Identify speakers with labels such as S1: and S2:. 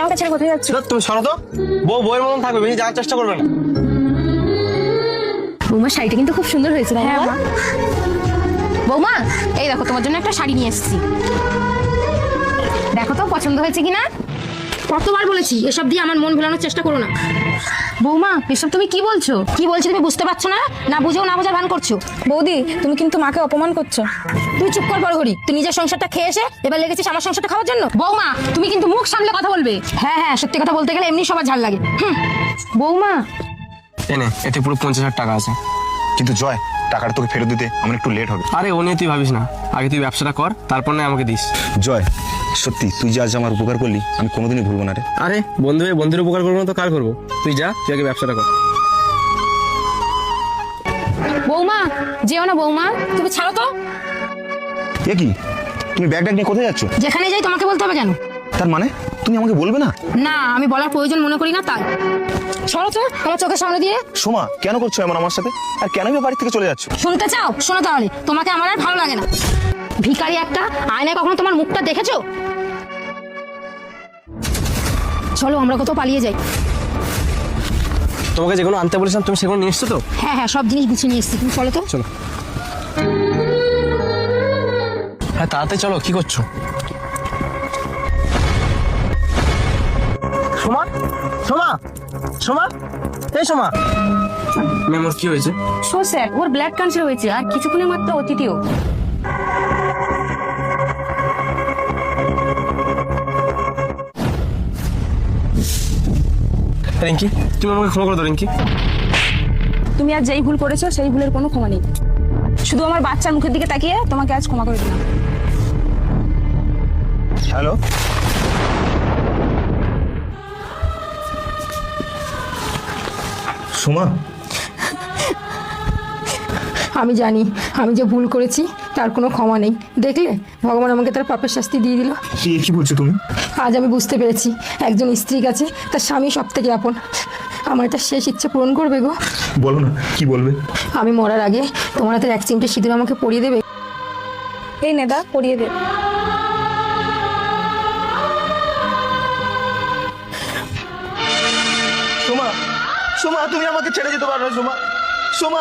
S1: আমাকে ছেড়ে কোথায় যাচ্ছ?
S2: তুমি সরো তো। বউয়ের মতন থাকবে, বেশি যাওয়ার চেষ্টা করবে না।
S1: বৌমা শাড়িটা কিন্তু খুব সুন্দর হয়েছে। হ্যাঁ মা। বৌমা এই দেখো তোমার জন্য একটা শাড়ি নিয়ে এসেছি, দেখো তো পছন্দ হয়েছে কিনা। কতবার বলেছি এসব দিয়ে আমার মন ভোলানোর চেষ্টা করো না। বৌমা এসব তুমি কি বলছো? কি বলছি তুমি বুঝতে পারছো না? না বুঝেও না বোঝার ভান করছো।
S3: বৌদি তুমি কিন্তু মাকে অপমান করছো।
S1: তুই চুপ কর বড় ঘড়ি, তুই নিজের সংসারটা খেয়ে এসে এবার লেগেছিস আমার সংসারটা খাওয়ার জন্য। বৌমা তুমি কিন্তু মুখ সামলে কথা বলবে। হ্যাঁ হ্যাঁ, সত্যি কথা বলতে গেলে এমনি সবার ঝাল লাগে। বৌমা
S2: এনে এতে পুরো 50,000 টাকা আছে।
S4: কিন্তু জয়, টাকাটা তোকে ফেরত দিতে আমার একটু লেট হবে।
S2: আরে ও নিয়ে তুই ভাবিস না, আগে তুই ব্যবসাটা কর, তারপর না আমাকে দিস।
S4: জয়, সত্যি তুই যে আজ আমার উপকার করলি আমি কোনোদিনই ভুলবো না রে।
S2: আরে বন্ধু হয়ে বন্ধুর উপকার করবো না তো কার করবো? তুই যা, তুই আগে ব্যবসাটা কর।
S1: বৌমা যেও না বৌমা, তুমি ছাড়ো তো।
S4: এ কি, তুমি ব্যাগ নিয়ে কোথায় যাচ্ছ?
S1: যেখানে যাই তোমাকে বলতে হবে কেন?
S4: তার মানে তুমি আমাকে বলবে না?
S1: না আমি বলার প্রয়োজন মনে করি না তাই। সরো তো আমার চোখের সামনে দিয়ে।
S4: সোমা, কেন করছো এমন আমার সাথে? আর কেন আমি বাড়ি থেকে চলে যাচ্ছ?
S1: শুনতে চাও? শোনো তাহলে, তোমাকে আমার আর ভালো লাগে না। ভিখারি একটা, আয়নায় কখনো তোমার মুখটা দেখেছো? চলো আমরা কোথাও পালিয়ে যাই।
S2: তোমাকে যেগুলো আনতে বলেছিলাম তুমি সেগুলো নিয়ে এসছো তো?
S1: হ্যাঁ হ্যাঁ, সব জিনিস গুছিয়ে নিয়ে এসেছি, তুমি চলো তো।
S2: চলো। হ্যাঁ তাড়াতাড়ি চলো, কি করছো? সোমা, সোমা, সোমা, এই সোমা। ম্যাম ওর কি হয়েছে?
S1: সো স্যার, ওর ব্লাড ক্যান্সার হয়েছে আর কিছুক্ষণের মাত্র অতীতেও।
S2: রিঙ্কি, তুমি আমাকে ক্ষমা করে দাও রিঙ্কি।
S3: তুমি আজ যেই ভুল করেছো সেই ভুলের কোনো ক্ষমা নেই। শুধু আমার বাচ্চার মুখের দিকে তাকিয়ে তোমাকে আজ ক্ষমা করে দিলাম।
S4: হ্যালো, সোমা।
S1: আমি জানি আমি যে ভুল করেছি তার কোনো ক্ষমা নেই। দেখলে ভগবান আমাকে তার পাপের শাস্তি দিয়ে দিল।
S4: কি বলছো তুমি?
S1: আজ আমি বুঝতে পেরেছি একজন স্ত্রীর কাছে তার স্বামী সব থেকে আপন। আমার এটা শেষ ইচ্ছে পূরণ করবে গো।
S4: বলো না, কি বলবে?
S1: আমি মরার আগে তোমার হাতের এক চিমটে সিঁদুর আমাকে পরিয়ে দেবে।
S3: এই নেদা, পরিয়ে দে।
S4: সোমা, সোমা তুমি আমাকে ছেড়ে যেতে পারো না সোমা। সোমা।